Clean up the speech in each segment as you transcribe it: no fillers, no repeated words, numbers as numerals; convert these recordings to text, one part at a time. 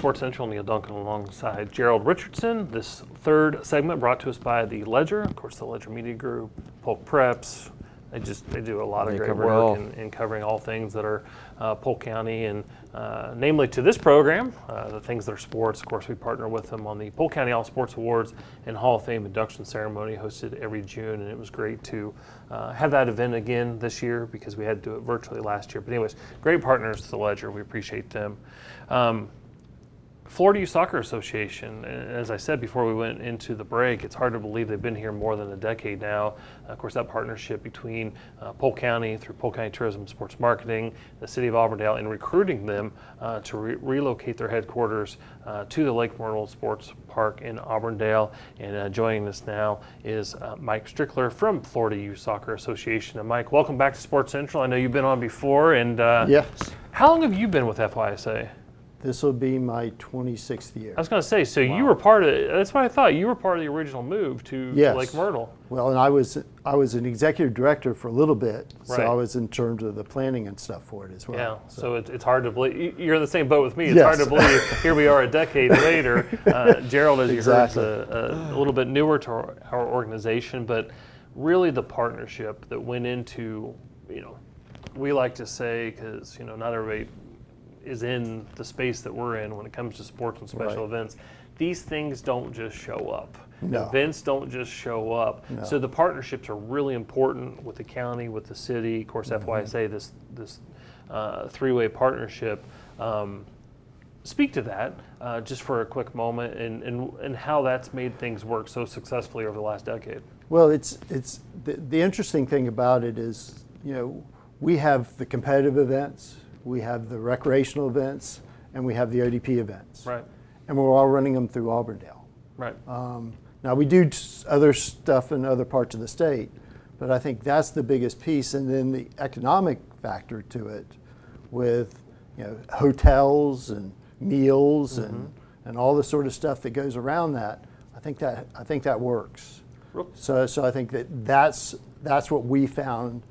Sports Central. Neil Duncan alongside Gerald Richardson. This third segment brought to us by the Ledger, of course, the Ledger Media Group, Polk Preps. They do a lot of great work in covering all things that are Polk County, and namely to this program, the things that are sports. Of course, we partner with them on the Polk County All Sports Awards and Hall of Fame induction ceremony hosted every June, and it was great to have that event again this year because we had to do it virtually last year. But anyways, great partners to the Ledger. We appreciate them. Florida Youth Soccer Association, as I said before we went into the break, it's hard to believe they've been here more than a decade now. Of course, that partnership between Polk County through Polk County Tourism and Sports Marketing, the City of Auburndale, and recruiting them to relocate their headquarters to the Lake Myrtle Sports Park in Auburndale. And joining us now is Mike Strickler from Florida Youth Soccer Association. And Mike, welcome back to Sports Central. I know you've been on before. And yes. How long have you been with FYSA? This will be my 26th year. I was going to say, so wow. You were part of it. That's what I thought. You were part of the original move to Lake Myrtle. Well, and I was an executive director for a little bit, right. So I was in terms of the planning and stuff for it as well. Yeah, so it's hard to believe. You're in the same boat with me. It's hard to believe here we are a decade later. Gerald, as you heard, is a little bit newer to our organization, but really the partnership that went into, we like to say, because, not everybody is in the space that we're in when it comes to sports and special events. These things don't just show up. No. Events don't just show up. No. So the partnerships are really important with the county, with the city, of course, FYSA, this three-way partnership. Speak to that just for a quick moment and how that's made things work so successfully over the last decade. Well, it's the interesting thing about it is, we have the competitive events, we have the recreational events, and we have the ODP events. Right. And we're all running them through Auburndale. Right. Now we do other stuff in other parts of the state, but I think that's the biggest piece. And then the economic factor to it with, hotels and meals and all the sort of stuff that goes around that. I think that works. So I think that's what we found,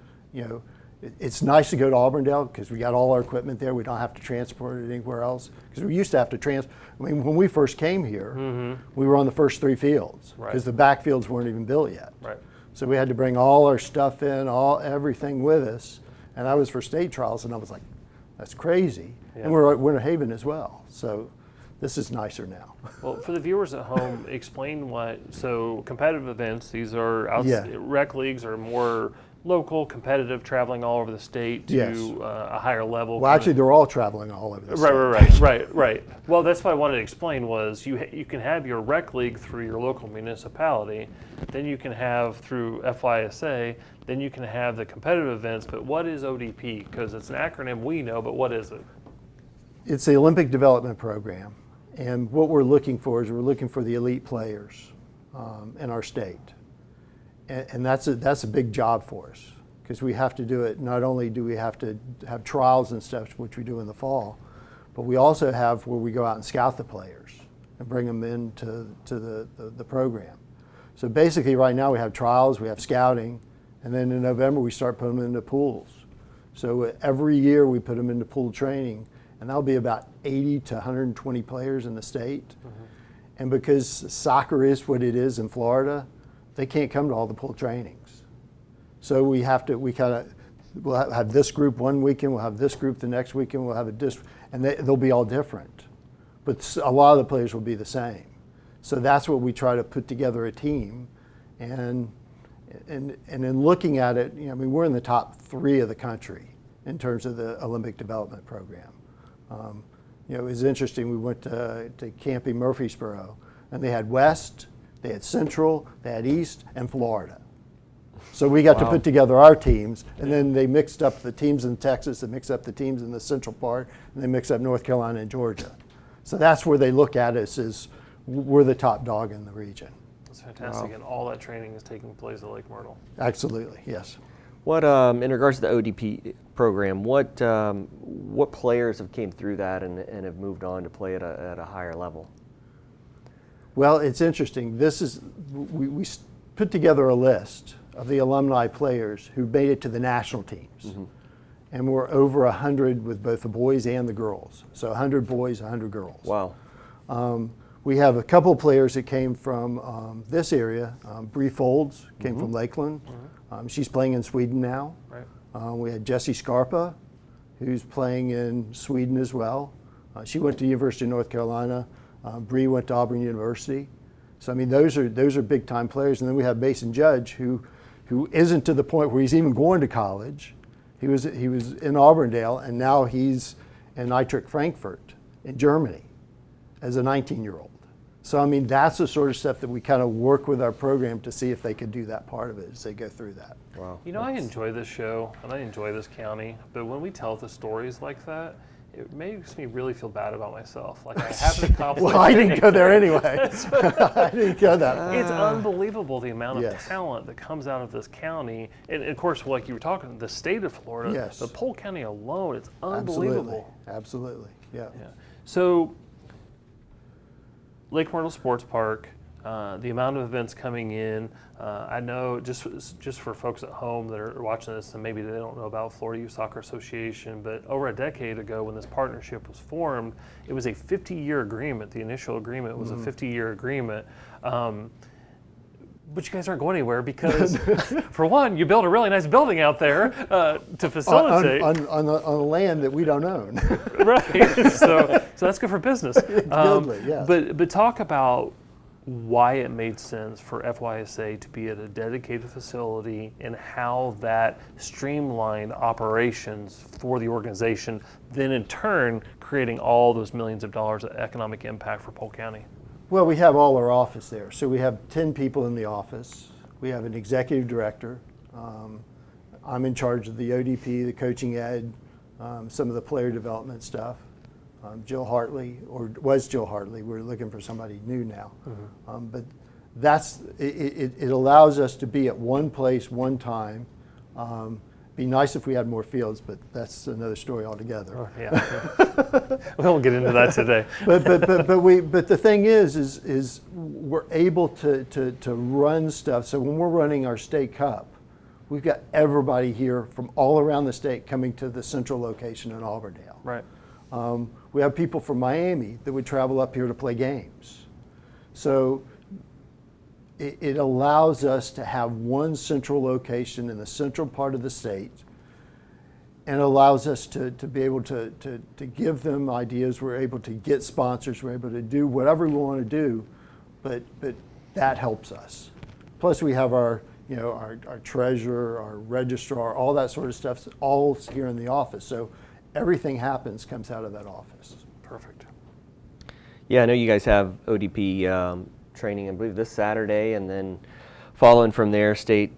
It's nice to go to Auburndale because we got all our equipment there. We don't have to transport it anywhere else. Because we used to have to when we first came here, we were on the first three fields because the back fields weren't even built yet. Right. So we had to bring all our stuff in, everything with us. And I was for state trials, and I was like, that's crazy. Yeah. And we're at Winter Haven as well. So this is nicer now. Well, for the viewers at home, explain so competitive events, these are rec leagues are more local, competitive, traveling all over the state to a higher level. Well, actually, they're all traveling all over the state. Right. Well, that's what I wanted to explain was you can have your rec league through your local municipality, then you can have through FYSA, then you can have the competitive events, but what is ODP? Because it's an acronym we know, but what is it? It's the Olympic Development Program, and what we're looking for is we're looking for the elite players in our state. And that's a big job for us because we have to do it. Not only do we have to have trials and stuff, which we do in the fall, but we also have where we go out and scout the players and bring them into the program. So basically right now we have trials, we have scouting, and then in November we start putting them into pools. So every year we put them into pool training, and that'll be about 80 to 120 players in the state. And because soccer is what it is in Florida, they can't come to all the pool trainings. So we'll have this group one weekend, we'll have this group the next weekend, we'll have and they'll be all different. But a lot of the players will be the same. So that's what we try to put together a team. And in looking at it, we're in the top 3 of the country in terms of the Olympic Development Program. It was interesting, we went to Camping Murfreesboro, and they had West, they had Central, they had East, and Florida. So we got to put together our teams, and then they mixed up the teams in Texas, they mixed up the teams in the central part, and they mixed up North Carolina and Georgia. So that's where they look at us as we're the top dog in the region. That's fantastic, and all that training is taking place at Lake Myrtle. Absolutely, yes. What in regards to the ODP program, what players have came through that and have moved on to play at a higher level? Well, it's interesting. We put together a list of the alumni players who made it to the national teams. And we're over 100 with both the boys and the girls. So 100 boys, 100 girls. Wow. We have a couple players that came from this area. Bree Folds came from Lakeland. She's playing in Sweden now. Right. We had Jessie Scarpa, who's playing in Sweden as well. She went to the University of North Carolina. Bree went to Auburn University. So I mean, those are big time players. And then we have Mason Judge, who isn't to the point where he's even going to college. He was in Auburndale, and now he's in Eintracht Frankfurt in Germany as a 19-year-old. So I mean, that's the sort of stuff that we kind of work with our program to see if they could do that part of it as they go through that. Wow. You know, I enjoy this show and I enjoy this county, but when we tell the stories like that, it makes me really feel bad about myself. Like I haven't accomplished Well, I didn't go there anything. anyway. I didn't go that far. It's unbelievable the amount of Yes. talent that comes out of this county. And of course, like you were talking, the state of Florida, Yes. the Polk County alone, it's unbelievable. Absolutely. Yeah. Yeah. So, Lake Myrtle Sports Park, the amount of events coming in, I know just for folks at home that are watching this and maybe they don't know about Florida Youth Soccer Association, but over a decade ago when this partnership was formed, it was a 50-year agreement. The initial agreement was a 50-year agreement. But you guys aren't going anywhere because, for one, you built a really nice building out there to facilitate. On a land that we don't own. Right. So that's good for business. Goodly, yes. But talk about why it made sense for FYSA to be at a dedicated facility and how that streamlined operations for the organization, then in turn creating all those millions of dollars of economic impact for Polk County. Well, we have all our office there. So we have 10 people in the office. We have an executive director. I'm in charge of the ODP, the coaching ed, some of the player development stuff. Jill Hartley, or was Jill Hartley. We're looking for somebody new now. But that's it allows us to be at one place, one time. Be nice if we had more fields, but that's another story altogether. Oh, yeah. We won't get into that today. But the thing is we're able to run stuff. So when we're running our state cup, we've got everybody here from all around the state coming to the central location in Auburndale. Right. We have people from Miami that would travel up here to play games. So it allows us to have one central location in the central part of the state, and allows us to be able to give them ideas. We're able to get sponsors. We're able to do whatever we want to do, but that helps us. Plus we have our treasurer, our registrar, all that sort of stuff, all here in the office. So everything comes out of that office. Perfect. Yeah, I know you guys have ODP training, I believe, this Saturday, and then following from there, State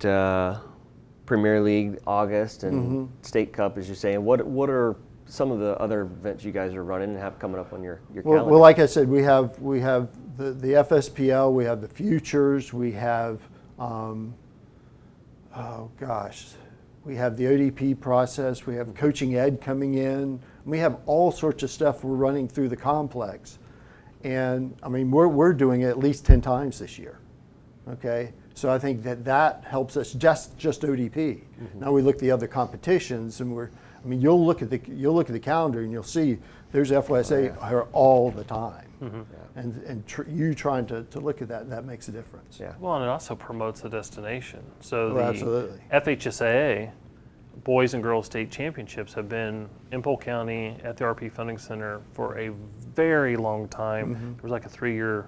Premier League August and State Cup, as you say. And what are some of the other events you guys are running and have coming up on your calendar? Well, like I said, we have the FSPL, we have the Futures, we have we have the ODP process, we have coaching ed coming in. We have all sorts of stuff we're running through the complex. And I mean, we're doing it at least 10 times this year, okay? So I think that helps us, just ODP. Now we look at the other competitions, and you'll look at the calendar and you'll see there's FYSA here all the time. And you trying to look at that makes a difference. Yeah. Well, and it also promotes the destination. So the absolutely. FHSAA Boys and Girls State Championships have been in Polk County at the RP Funding Center for a very long time. There was like a 3-year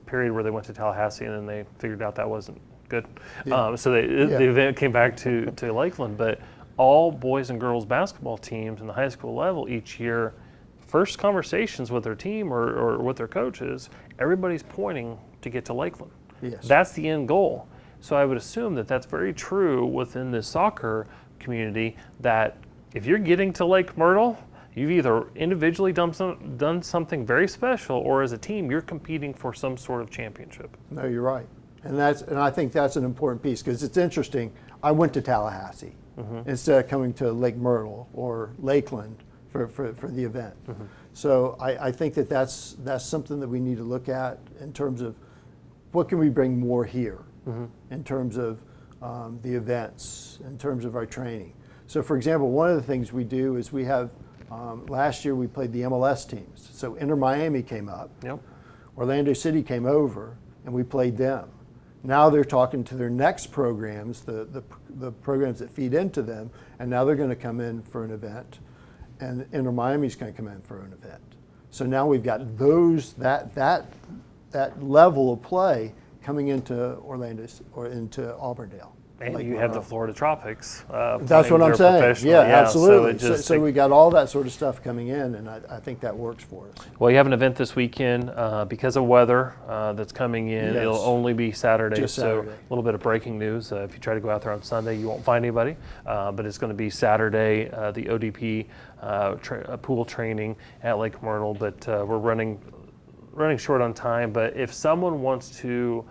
period where they went to Tallahassee, and then they figured out that wasn't good. Yeah. So the event came back to Lakeland. But all boys and girls basketball teams in the high school level each year, first conversations with their team or with their coaches, everybody's pointing to get to Lakeland. Yes. That's the end goal. So I would assume that that's very true within the soccer community, that if you're getting to Lake Myrtle, you've either individually done something very special, or as a team, you're competing for some sort of championship. No, you're right. And I think that's an important piece, because it's interesting. I went to Tallahassee instead of coming to Lake Myrtle or Lakeland for the event. So I think that's something that we need to look at in terms of what can we bring more here, in terms of the events, in terms of our training. So for example, one of the things we do is we have Last year we played the MLS teams. So Inter Miami came up. Yep. Orlando City came over, and we played them. Now they're talking to their next programs, the programs that feed into them, and now they're going to come in for an event, and Inter Miami's going to come in for an event. So now we've got that level of play coming into Orlando or into Auburndale. And Lake you have the Monroe. Florida Tropics. That's what I'm saying. Yeah, absolutely. So we got all that sort of stuff coming in, and I think that works for us. Well, you have an event this weekend because of weather that's coming in. Yes. It'll only be Saturday, Just so Saturday. a little bit of breaking news. If you try to go out there on Sunday, you won't find anybody. But it's going to be Saturday, the ODP pool training at Lake Myrtle. But we're running short on time. But if someone wants to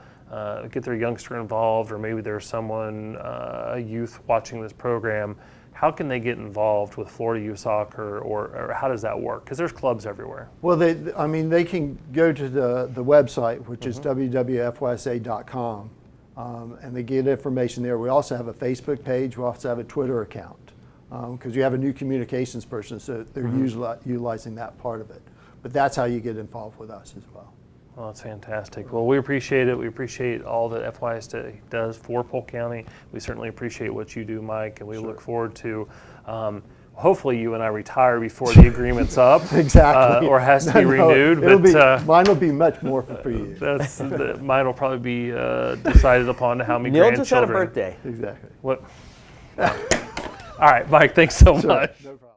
get their youngster involved, or maybe there's someone, a youth watching this program, how can they get involved with Florida Youth Soccer, or how does that work? Because there's clubs everywhere. Well, they can go to the website, which is www.fysa.com, and they get information there. We also have a Facebook page. We also have a Twitter account, because you have a new communications person, so they're utilizing that part of it. But that's how you get involved with us as well. Well, that's fantastic. Well, we appreciate it. We appreciate all that FYSA does for Polk County. We certainly appreciate what you do, Mike, and we look forward to hopefully you and I retire before the agreement's up. Exactly. Or has to be renewed. Mine will be much more for you. Mine will probably be decided upon how many Neil grandchildren. just had a birthday. Exactly. What? All right, Mike, thanks so much. No problem.